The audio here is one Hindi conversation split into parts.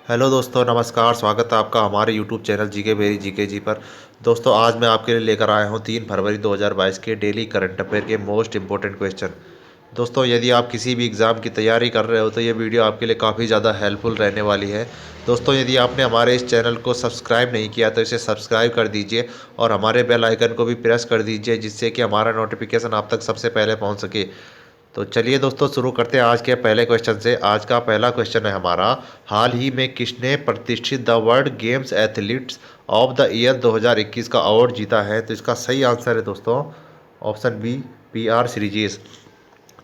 हेलो दोस्तों, नमस्कार। स्वागत है आपका हमारे YouTube channel GK berry GK जी पर। दोस्तों, आज मैं आपके लिए लेकर आया हूं 3 फरवरी 2022 के डेली करंट अफेयर के मोस्ट इंपॉर्टेंट क्वेश्चन। दोस्तों, यदि आप किसी भी एग्ज़ाम की तैयारी कर रहे हो तो ये वीडियो आपके लिए काफ़ी ज़्यादा हेल्पफुल रहने वाली है। दोस्तों, यदि आपने हमारे इस चैनल को सब्सक्राइब नहीं किया तो इसे सब्सक्राइब कर दीजिए और हमारे बेल आइकन को भी प्रेस कर दीजिए, जिससे कि हमारा नोटिफिकेशन आप तक सबसे पहले पहुंच सके। तो चलिए दोस्तों, शुरू करते हैं आज के पहले क्वेश्चन से। आज का पहला क्वेश्चन है हमारा, हाल ही में किसने प्रतिष्ठित the world games athletes of the year 2021 का अवार्ड जीता है? तो इसका सही आंसर है दोस्तों option B, P R Sreejesh.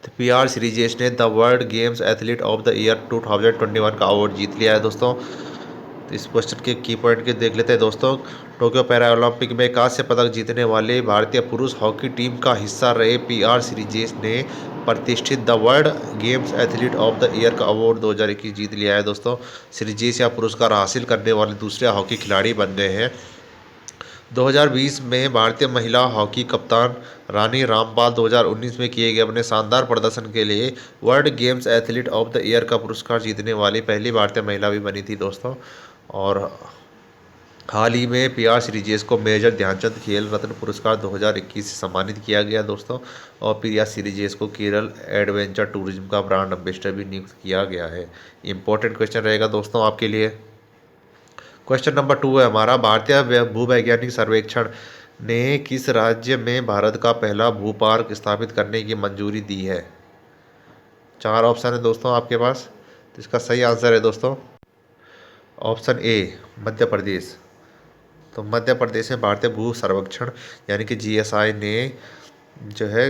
तो पी आर श्रीजेश ने the world games athlete of the year 2021 का अवार्ड जीत लिया है दोस्तों। तो इस क्वेश्चन के की पॉइंट के देख लेते हैं दोस्तों। टोक्यो पैरा ओलंपिक में कांस्य पदक जीतने वाले भारतीय पुरुष हॉकी टीम का हिस्सा रहे पी आर श्रीजेश ने प्रतिष्ठित the world games athlete of the year का अवार्ड 2021 जीत लिया है दोस्तों। श्रीजेश यह पुरस्कार हासिल करने वाले दूसरे हॉकी खिलाड़ी बन गए हैं। 2020 में भारतीय महिला हॉकी कप्तान रानी रामपाल 2019 में किए गए अपने शानदार प्रदर्शन के लिए world games athlete of the year का पुरस्कार जीतने वाली पहली भारतीय महिला भी बनी थी दोस्तों। और हाल ही में पी आर श्रीजेश को मेजर ध्यानचंद खेल रत्न पुरस्कार 2021 से सम्मानित किया गया दोस्तों। और पी आर श्रीजेश को केरल एडवेंचर टूरिज्म का ब्रांड एम्बेसडर भी नियुक्त किया गया है। इंपॉर्टेंट क्वेश्चन रहेगा दोस्तों आपके लिए। क्वेश्चन नंबर 2 है हमारा, भारतीय भूवैज्ञानिक सर्वेक्षण ने किस राज्य में भारत का पहला भू पार्क स्थापित करने की मंजूरी दी है? 4 ऑप्शन है दोस्तों आपके पास। तो इसका सही आंसर है दोस्तों ऑप्शन ए, मध्य प्रदेश। तो मध्य प्रदेश में भारतीय भू सर्वेक्षण यानी कि जीएसआई ने जो है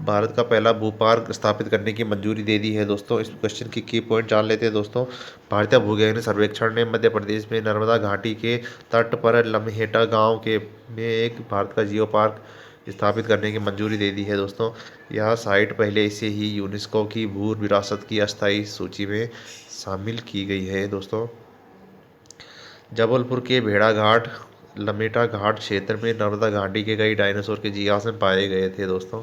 भारत का पहला भू पार्क स्थापित करने की मंजूरी दे दी है दोस्तों। इस क्वेश्चन की पॉइंट जान लेते हैं दोस्तों। भारतीय भूवैज्ञानिक सर्वेक्षण ने मध्य प्रदेश में नर्मदा घाटी के तट पर लम्हेटा गांव के में एक भारत का जियो पार्क स्थापित करने की मंजूरी दे दी है दोस्तों। यह साइट पहले से ही यूनेस्को की भू विरासत की अस्थायी सूची में शामिल की गई है दोस्तों। जबलपुर के भेड़ाघाट लमेटा घाट क्षेत्र में नर्मदा घाटी के कई डायनासोर के जीवाश्म पाए गए थे दोस्तों।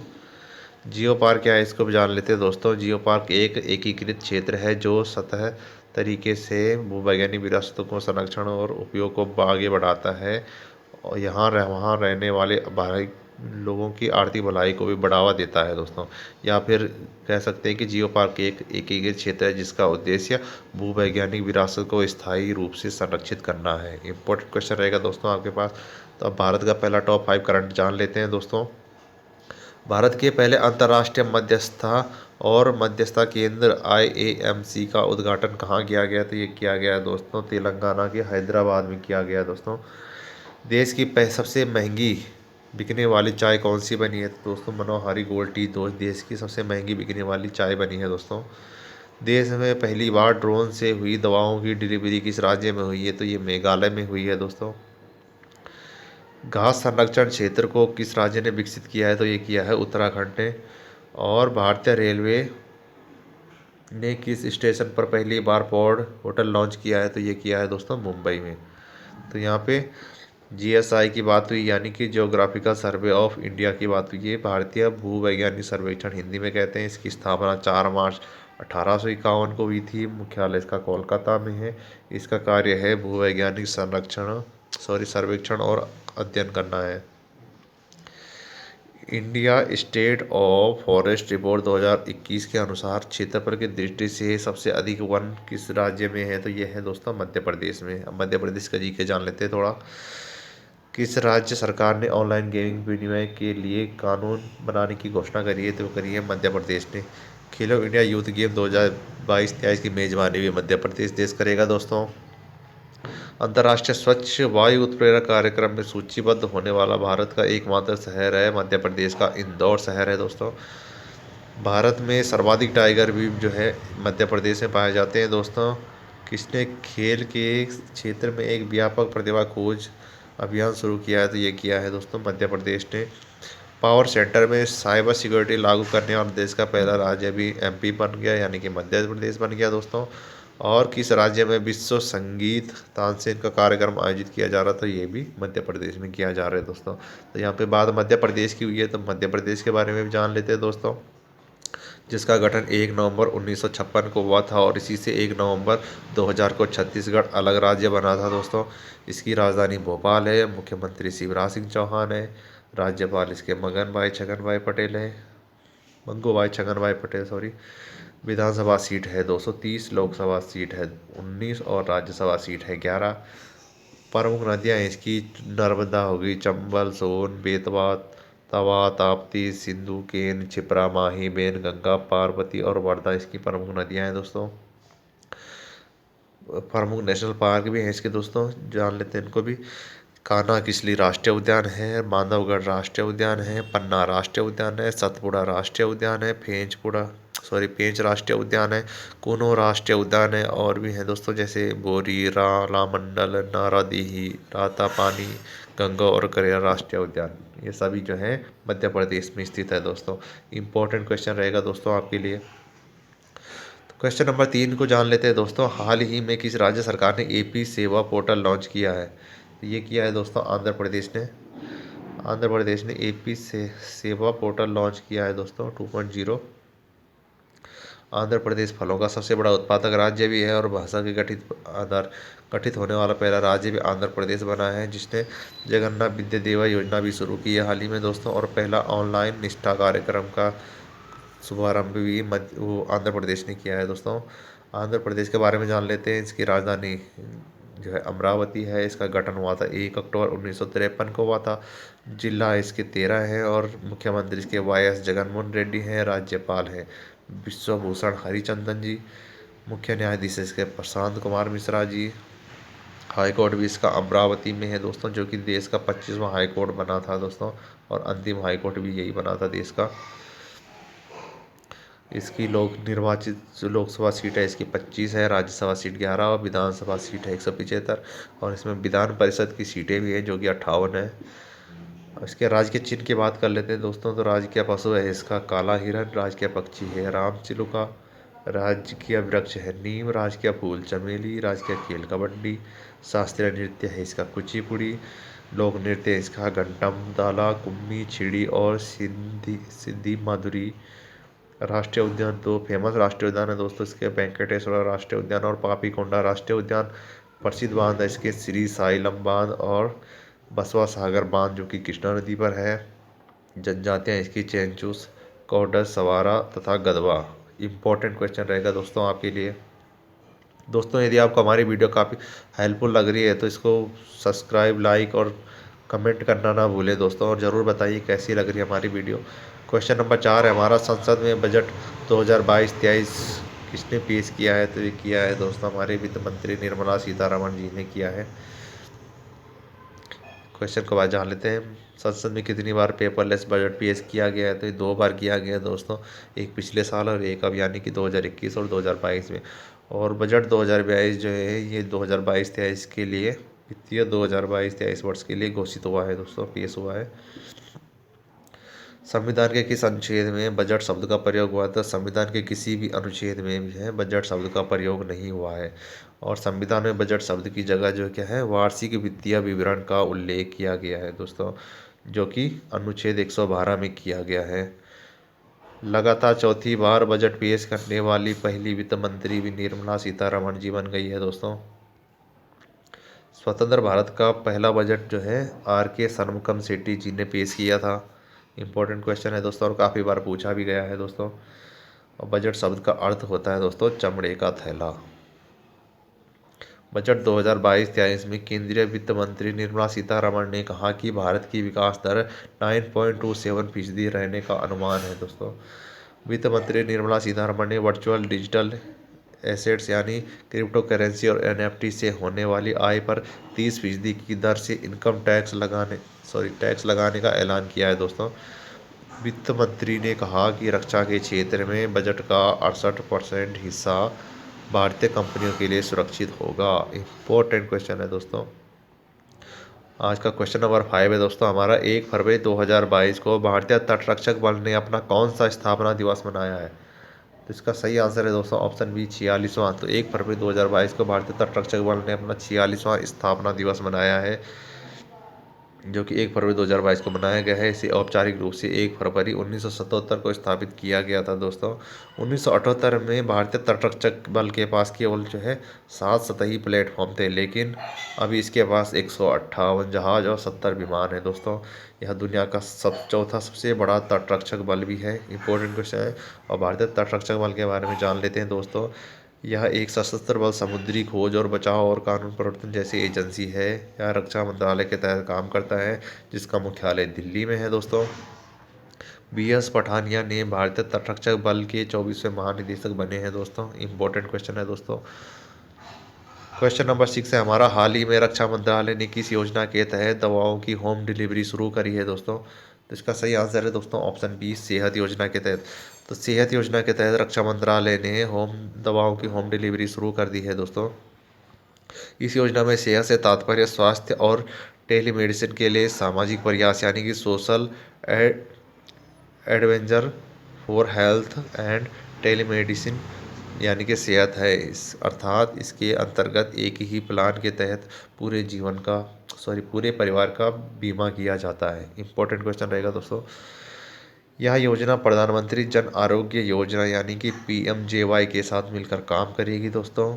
जियो पार्क क्या है, इसको भी जान लेते हैं दोस्तों। जियो पार्क एक एकीकृत क्षेत्र है जो सतह तरीके से भूवैज्ञानिक विरासतों को संरक्षण और उपयोग को आगे बढ़ाता है और वहाँ रहने वाले भाई लोगों की आर्थिक भलाई को भी बढ़ावा देता है दोस्तों। या फिर कह सकते हैं कि जियो पार्क एक एकीकृत क्षेत्र है जिसका उद्देश्य भूवैज्ञानिक विरासत को स्थायी रूप से संरक्षित करना है। इंपॉर्टेंट क्वेश्चन रहेगा दोस्तों आपके पास। तो अब भारत का पहला टॉप 5 करंट जान लेते हैं दोस्तों। भारत के पहले अंतर्राष्ट्रीय मध्यस्थता केंद्र IAMC का उद्घाटन कहाँ किया गया? तो ये किया गया है दोस्तों तेलंगाना के हैदराबाद में किया गया है दोस्तों। देश की सबसे महंगी बिकने वाली चाय कौन सी बनी है? तो दोस्तों मनोहारी गोल्ड टी देश की सबसे महंगी बिकने वाली चाय बनी है दोस्तों। देश में पहली बार ड्रोन से हुई दवाओं की डिलीवरी किस राज्य में हुई है? तो ये मेघालय में हुई है दोस्तों। घास संरक्षण क्षेत्र को किस राज्य ने विकसित किया है? तो ये किया है उत्तराखंड ने। और भारतीय रेलवे ने किस स्टेशन पर पहली बार पॉड होटल लॉन्च किया है? तो ये किया है दोस्तों मुंबई में। तो यहाँ पे जीएसआई की बात हुई यानी कि जियोग्राफिकल सर्वे ऑफ इंडिया की बात हुई है। भारतीय भूवैज्ञानिक सर्वेक्षण हिंदी में कहते हैं। इसकी स्थापना 4 मार्च 1851 को हुई थी। मुख्यालय इसका कोलकाता में है। इसका कार्य है भूवैज्ञानिक सर्वेक्षण और अध्ययन करना है। India state of forest report 2021 के अनुसार क्षेत्रफल की दृष्टि से सबसे अधिक वन किस राज्य में है? तो ये है दोस्तों मध्य प्रदेश में। अब मध्य प्रदेश का जीके जान लेते हैं थोड़ा। किस राज्य सरकार ने ऑनलाइन गेमिंग विनिमय के लिए कानून बनाने की घोषणा करी है? तो करी है मध्य प्रदेश ने। खेलो इंडिया यूथ गेम 2022-23 की मेजबानी भी मध्य प्रदेश देश करेगा दोस्तों। अंतर्राष्ट्रीय स्वच्छ वायु उत्प्रेरक कार्यक्रम में सूचीबद्ध होने वाला भारत का एकमात्र शहर है मध्य प्रदेश का इंदौर शहर है दोस्तों। भारत में सर्वाधिक टाइगर भी जो है मध्य प्रदेश में पाए जाते हैं दोस्तों। किसने खेल के क्षेत्र में एक व्यापक प्रतिभा खोज अभियान शुरू किया है? तो ये किया है दोस्तों मध्य प्रदेश ने। पावर सेंटर में साइबर सिक्योरिटी लागू करने वाला देश का पहला राज्य भी MP बन गया यानी कि मध्य प्रदेश बन गया दोस्तों। और किस राज्य में विश्व संगीत तानसेन का कार्यक्रम आयोजित किया जा रहा था? ये भी मध्य प्रदेश में किया जा रहा है दोस्तों। तो यहाँ पे बात मध्य प्रदेश की हुई है तो मध्य प्रदेश के बारे में भी जान लेते हैं दोस्तों। जिसका गठन 1 नवंबर 1956 को हुआ था और इसी से 1 नवंबर 2000 को छत्तीसगढ़ अलग राज्य बना था दोस्तों। इसकी राजधानी भोपाल है। मुख्यमंत्री शिवराज सिंह चौहान है। राज्यपाल इसके मगन भाई छगन भाई पटेल है, मंगू भाई छगन भाई पटेल सॉरी। विधानसभा सीट है 230, लोकसभा सीट है 19 और राज्यसभा सीट है 11। प्रमुख नदियाँ इसकी नर्मदा हो गई, चंबल, सोन, बेतवा, तवा, ताप्ती, सिंधु, केन, क्षिप्रा, माही, बेन, गंगा, पार्वती और वर्धा इसकी प्रमुख नदियाँ हैं दोस्तों। प्रमुख नेशनल पार्क भी हैं इसके दोस्तों, जान लेते हैं इनको भी। कान्हा किसली राष्ट्रीय उद्यान है, बांधवगढ़ राष्ट्रीय उद्यान है, पन्ना राष्ट्रीय उद्यान है, सतपुड़ा राष्ट्रीय उद्यान है, पेंच राष्ट्रीय उद्यान है, कूनो राष्ट्रीय उद्यान है और भी हैं दोस्तों, जैसे बोरी, रालामंडल, नारादीही, रातापानी, गंगा और करेरा राष्ट्रीय उद्यान। ये सभी जो है मध्य प्रदेश में स्थित है दोस्तों। इम्पोर्टेंट क्वेश्चन रहेगा दोस्तों आपके लिए। क्वेश्चन नंबर 3 को जान लेते हैं दोस्तों। हाल ही में किस राज्य सरकार ने एपी सेवा पोर्टल लॉन्च किया है? तो ये किया है दोस्तों आंध्र प्रदेश ने। आंध्र प्रदेश ने एपी से सेवा पोर्टल लॉन्च किया है दोस्तों 2.0। आंध्र प्रदेश फलों का सबसे बड़ा उत्पादक राज्य भी है और भाषा के गठित होने वाला पहला राज्य भी आंध्र प्रदेश बना है, जिसने जगन्नाथ विद्या देवा योजना भी शुरू की है हाल ही में दोस्तों। और पहला ऑनलाइन निष्ठा कार्यक्रम का शुभारंभ भी वो आंध्र प्रदेश ने किया है दोस्तों। आंध्र प्रदेश के बारे में जान लेते हैं। इसकी राजधानी जो है अमरावती है। इसका गठन हुआ था 1 अक्टूबर 1953 को हुआ था। जिला इसके 13 हैं और मुख्यमंत्री इसके वाई.एस. जगनमोहन रेड्डी हैं। राज्यपाल हैं विश्वभूषण हरिचंदन जी। मुख्य न्यायाधीश इसके प्रशांत कुमार मिश्रा जी। हाई कोर्ट भी इसका अमरावती में है दोस्तों, जो कि देश का 25वां हाई कोर्ट बना था दोस्तों और अंतिम हाई कोर्ट भी यही बना था देश का। इसकी निर्वाचित लोकसभा सीट है इसकी 25 है, राज्यसभा सीट 11 और विधानसभा सीट है 175 और इसमें विधान परिषद की सीटें भी हैं जो कि 58 है। इसके राज्य के चिन्ह की बात कर लेते हैं दोस्तों। तो राजकीय पशु है इसका काला हिरन, राजकीय पक्षी है रामचिलुका, राजकीय वृक्ष है नीम, राजकीय फूल चमेली, राजकीय खेल कबड्डी, शास्त्रीय नृत्य है इसका कुचिपुड़ी, लोक नृत्य है इसका घंटम दाला, कुम्मी, छिड़ी और सिद्धि माधुरी। राष्ट्रीय उद्यान, दो फेमस राष्ट्रीय उद्यान है दोस्तों इसके, वेंकटेश्वर राष्ट्रीय उद्यान और पापीकोंडा राष्ट्रीय उद्यान। प्रसिद्ध बांध है इसके श्री साइलम बांध और बसवा सागर बांध जो कि कृष्णा नदी पर है। जनजातियाँ इसकी चेंचूस, कौडस, सवारा तथा गदवा। इम्पोर्टेंट क्वेश्चन रहेगा दोस्तों आपके लिए। दोस्तों यदि आपको हमारी वीडियो काफ़ी हेल्पफुल लग रही है तो इसको सब्सक्राइब, लाइक और कमेंट करना ना भूलें दोस्तों, और ज़रूर बताइए कैसी लग रही है हमारी वीडियो। क्वेश्चन नंबर 4 है हमारा, संसद में बजट 2022-23 किसने पेश किया है? तो ये किया है दोस्तों हमारे वित्त मंत्री निर्मला सीतारमण जी ने किया है। क्वेश्चन को बाद जान लेते हैं। संसद में कितनी बार पेपरलेस बजट पेश किया गया है? तो ये 2 बार किया गया है दोस्तों, एक पिछले साल और एक अब यानी कि 2021 और 2022 में। और बजट 2022 जो है ये 2022-23 के लिए, वित्तीय 2022-23 वर्ष के लिए घोषित हुआ है दोस्तों, पेश हुआ है। संविधान के किस अनुच्छेद में बजट शब्द का प्रयोग हुआ था? संविधान के किसी भी अनुच्छेद में जो है बजट शब्द का प्रयोग नहीं हुआ है। और संविधान में बजट शब्द की जगह जो क्या है, वार्षिक वित्तीय विवरण का उल्लेख किया गया है दोस्तों, जो कि अनुच्छेद 112 में किया गया है। लगातार चौथी बार बजट पेश करने वाली पहली वित्त मंत्री भी निर्मला सीतारमण जी बन गई है दोस्तों। स्वतंत्र भारत का पहला बजट जो है R.K. षणमुगम सेठी जी ने पेश किया था। इम्पोर्टेंट क्वेश्चन है दोस्तों और काफ़ी बार पूछा भी गया है दोस्तों। और बजट शब्द का अर्थ होता है दोस्तों चमड़े का थैला। बजट 2022-23 में केंद्रीय वित्त मंत्री निर्मला सीतारमण ने कहा कि भारत की विकास दर 9.27% रहने का अनुमान है दोस्तों। वित्त मंत्री निर्मला सीतारमण ने वर्चुअल डिजिटल एसेट्स यानी क्रिप्टो करेंसी और NFT से होने वाली आय पर 30% की दर से इनकम टैक्स लगाने का ऐलान किया है दोस्तों। वित्त मंत्री ने कहा कि रक्षा के क्षेत्र में बजट का 68% हिस्सा भारतीय कंपनियों के लिए सुरक्षित होगा। इम्पोर्टेंट क्वेश्चन है दोस्तों। आज का क्वेश्चन नंबर 5 है दोस्तों हमारा, 1 फरवरी 2022 को भारतीय तटरक्षक बल ने अपना कौन सा स्थापना दिवस मनाया है? तो इसका सही आंसर है दोस्तों ऑप्शन बी 46वां। तो 1 फरवरी 2022 को भारतीय तटरक्षक बल ने अपना 46वां स्थापना दिवस मनाया है। जो कि 1 फरवरी 2022 को बनाया गया है। इसे औपचारिक रूप से 1 फरवरी 1977 को स्थापित किया गया था दोस्तों। 1978 में भारतीय तटरक्षक बल के पास केवल जो है 7 सतही प्लेटफॉर्म थे, लेकिन अभी इसके पास 158 जहाज और 70 विमान है दोस्तों। यह दुनिया का चौथा सबसे बड़ा तटरक्षक बल भी है। इंपॉर्टेंट क्वेश्चन है। और भारतीय तटरक्षक बल के बारे में जान लेते हैं दोस्तों। यह एक सशस्त्र बल समुद्री खोज और बचाव और कानून प्रवर्तन जैसी एजेंसी है। यह रक्षा मंत्रालय के तहत काम करता है, जिसका मुख्यालय दिल्ली में है दोस्तों। बी एस पठानिया ने भारतीय तटरक्षक बल के 24वें महानिदेशक बने हैं दोस्तों। इंपॉर्टेंट क्वेश्चन है दोस्तों। क्वेश्चन नंबर 6 है हमारा, हाल ही में रक्षा मंत्रालय ने किस योजना के तहत दवाओं की होम डिलीवरी शुरू करी है दोस्तों। तो इसका सही आंसर है दोस्तों ऑप्शन बी, सेहत योजना के तहत। तो सेहत योजना के तहत रक्षा मंत्रालय ने दवाओं की होम डिलीवरी शुरू कर दी है दोस्तों। इस योजना में सेहत से तात्पर्य स्वास्थ्य और टेलीमेडिसिन के लिए सामाजिक प्रयास यानी कि social adventure for health and telemedicine यानी कि सेहत है। इस अर्थात इसके अंतर्गत एक ही प्लान के तहत पूरे परिवार का बीमा किया जाता है। इंपॉर्टेंट क्वेश्चन रहेगा दोस्तों। यह योजना प्रधानमंत्री जन आरोग्य योजना यानी कि PMJY के साथ मिलकर काम करेगी दोस्तों।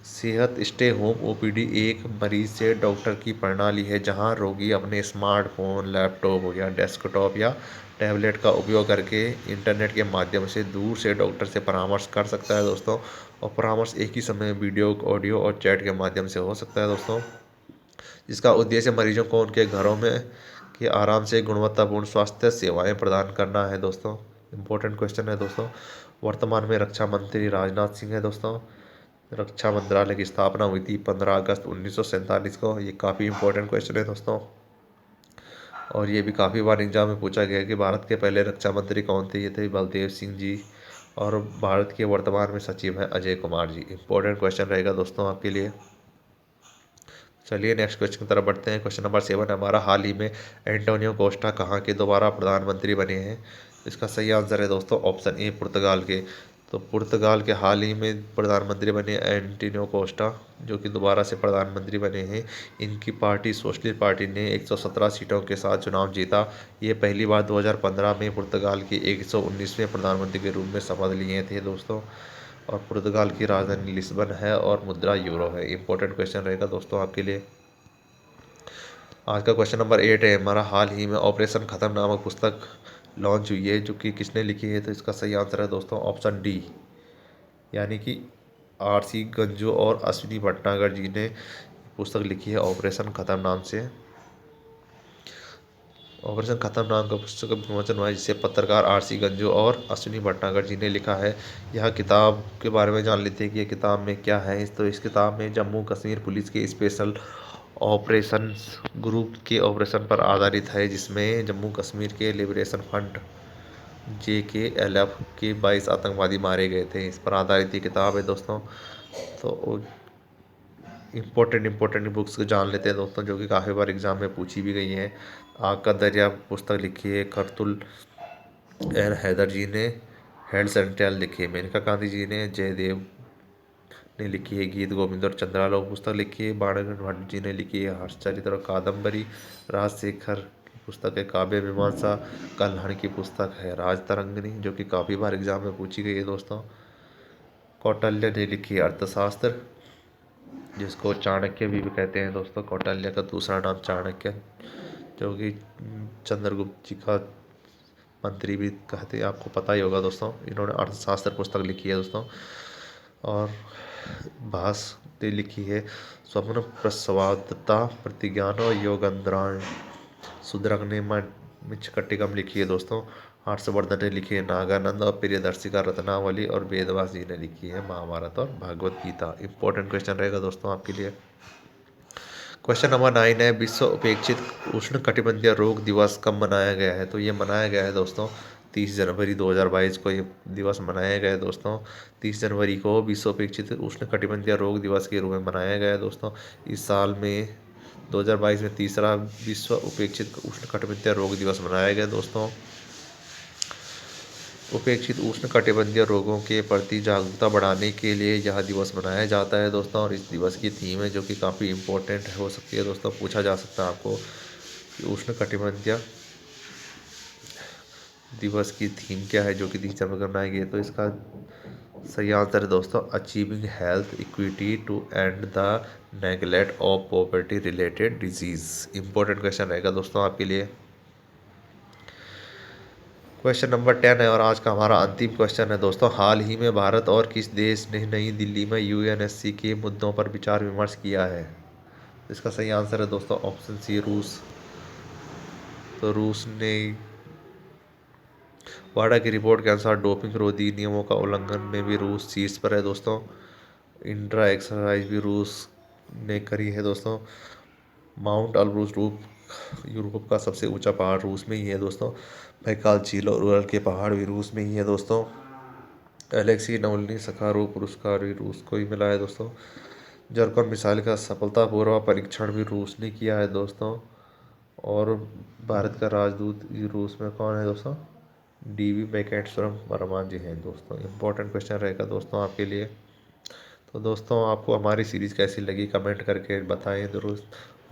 सेहत स्टे होम OPD एक मरीज से डॉक्टर की प्रणाली है, जहां रोगी अपने स्मार्टफोन, लैपटॉप हो या डेस्कटॉप या टैबलेट का उपयोग करके इंटरनेट के माध्यम से दूर से डॉक्टर से परामर्श कर सकता है दोस्तों। और परामर्श एक ही समय वीडियो, ऑडियो और चैट के माध्यम से हो सकता है दोस्तों, जिसका उद्देश्य मरीजों को उनके घरों में के आराम से गुणवत्तापूर्ण स्वास्थ्य सेवाएं प्रदान करना है दोस्तों। इंपॉर्टेंट क्वेश्चन है दोस्तों। वर्तमान में रक्षा मंत्री राजनाथ सिंह है दोस्तों। रक्षा मंत्रालय की स्थापना हुई थी 15 अगस्त 1947 को। ये काफ़ी इंपॉर्टेंट क्वेश्चन है दोस्तों, और ये भी काफ़ी बार एग्जाम में पूछा गया कि भारत के पहले रक्षा मंत्री कौन थे। ये थे बलदेव सिंह जी, और भारत के वर्तमान में सचिव हैं अजय कुमार जी। इंपॉर्टेंट क्वेश्चन रहेगा दोस्तों आपके लिए। चलिए नेक्स्ट क्वेश्चन की तरफ बढ़ते हैं। क्वेश्चन नंबर 7 हमारा, हाल ही में एंटोनियो कोस्टा कहाँ के दोबारा प्रधानमंत्री बने हैं। इसका सही आंसर है दोस्तों ऑप्शन ए, पुर्तगाल के। तो पुर्तगाल के हाल ही में प्रधानमंत्री बने एंटोनियो कोस्टा, जो कि दोबारा से प्रधानमंत्री बने हैं। इनकी पार्टी सोशलिस्ट पार्टी ने 117 सीटों के साथ चुनाव जीता। ये पहली बार 2015 में पुर्तगाल के 119वें प्रधानमंत्री के रूप में शपथ लिए थे दोस्तों। और पुर्तगाल की राजधानी लिस्बन है और मुद्रा यूरो है। इंपॉर्टेंट क्वेश्चन रहेगा दोस्तों आपके लिए। आज का क्वेश्चन नंबर 8 है हमारा, हाल ही में ऑपरेशन खत्म नामक पुस्तक लॉन्च हुई है, जो कि किसने लिखी है। तो इसका सही आंसर है दोस्तों ऑप्शन डी, यानी कि RC गंजू और अश्विनी भटनागर जी ने पुस्तक लिखी है ऑपरेशन खत्म नाम से। ऑपरेशन खत्म नाम का पुस्तक का विमोचन हुआ है, जिसे पत्रकार RC गंजू और अश्विनी भटनागर जी ने लिखा है। यह किताब के बारे में जान लेते हैं कि यह किताब में क्या है। तो इस किताब में जम्मू कश्मीर पुलिस के स्पेशल ऑपरेशंस ग्रुप के ऑपरेशन पर आधारित है, जिसमें जम्मू कश्मीर के लिबरेशन फ्रंट JKLF के 22 आतंकवादी मारे गए थे। इस पर आधारित ये किताब है दोस्तों। तो इम्पोर्टेंट बुक्स को जान लेते हैं दोस्तों, जो कि काफ़ी बार एग्जाम में पूछी भी गई है। आग का दरिया पुस्तक लिखी है खरतुल एन हैदर जी ने। हेड्स एंड टेल लिखी है मेनका गांधी जी ने। जयदेव ने लिखी है गीत गोविंद और चंद्रालोक पुस्तक लिखी है बाणगढ़ भट्ट जी ने लिखी है हर्षचरित्र और कादम्बरी। राजशेखर की पुस्तक है काव्य मीमांसा। कल्हण की पुस्तक है राजतरंगिणी, जो कि काफ़ी बार एग्जाम में पूछी गई है दोस्तों। कौटिल्य ने लिखी है अर्थशास्त्र, जिसको चाणक्य भी कहते हैं दोस्तों। कौटिल्य का दूसरा नाम चाणक्य, जो कि चंद्रगुप्त जी का मंत्री भी कहते हैं, आपको पता ही होगा दोस्तों। इन्होंने अर्थशास्त्र पुस्तक लिखी है दोस्तों। और भास ने लिखी है स्वप्न प्रसवादता प्रतिज्ञान और योगंद्राण। सुदरक ने मिचकटिकम लिखी है दोस्तों। हर्षवर्धन ने लिखी है नागानंद। और प्रियदर्शिका रत्नावली और वेदव्यास जी ने लिखी है महाभारत और भगवत गीता। इंपॉर्टेंट क्वेश्चन रहेगा दोस्तों आपके लिए। क्वेश्चन नंबर 9 है, विश्व उपेक्षित उष्ण कटिबंधीय रोग दिवस कब मनाया गया है। तो ये मनाया गया है दोस्तों 30 जनवरी 2022 को ये दिवस मनाया गया है दोस्तों। 30 जनवरी को विश्व उपेक्षित उष्ण कटिबंधीय रोग दिवस के रूप में मनाया गया है दोस्तों। इस साल में 2022 में तीसरा विश्व उपेक्षित उष्ण कटिबंधीय रोग दिवस मनाया गया दोस्तों। उपेक्षित उष्णकटिबंधीय रोगों के प्रति जागरूकता बढ़ाने के लिए यह दिवस मनाया जाता है दोस्तों। और इस दिवस की थीम है जो कि काफ़ी इम्पोर्टेंट हो सकती है दोस्तों, पूछा जा सकता है आपको कि उष्णकटिबंधीय दिवस की थीम क्या है जो कि 30 जनवरी को मनाई गई है। तो इसका सही आंसर है दोस्तों, achieving health equity to end the neglect of poverty related disease. Important question रहेगा दोस्तों आपके लिए। क्वेश्चन नंबर 10 है और आज का हमारा अंतिम क्वेश्चन है दोस्तों। हाल ही में भारत और किस देश ने नई दिल्ली में यूएनएससी के मुद्दों पर विचार विमर्श किया है? इसका सही आंसर है दोस्तों ऑप्शन सी, रूस। तो रूस ने वाडा की रिपोर्ट के अनुसार डोपिंग विरोधी नियमों का उल्लंघन में भी रूस शीर्ष पर है दोस्तों। इंट्रा एक्सरसाइज भी रूस ने करी है दोस्तों। माउंट अल्ब्रुस यूरोप का सबसे ऊंचा पहाड़ रूस में ही है दोस्तों। बैकाल झील और उरल के पहाड़ भी रूस में ही है दोस्तों। एलेक्सी नवल्नी सखारोव पुरस्कार भी रूस को ही मिला है दोस्तों। जर्कन मिसाइल का सफलतापूर्वक परीक्षण भी रूस ने किया है दोस्तों। और भारत का राजदूत रूस में कौन है दोस्तों? डीवी वेंकटेश्वरम वर्मा जी हैं दोस्तों। इंपॉर्टेंट क्वेश्चन रहेगा दोस्तों आपके लिए। तो दोस्तों आपको हमारी सीरीज़ कैसी लगी कमेंट करके बताएं ज़रूर,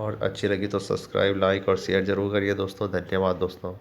और अच्छी लगी तो सब्सक्राइब, लाइक और शेयर ज़रूर करिए दोस्तों। धन्यवाद दोस्तों।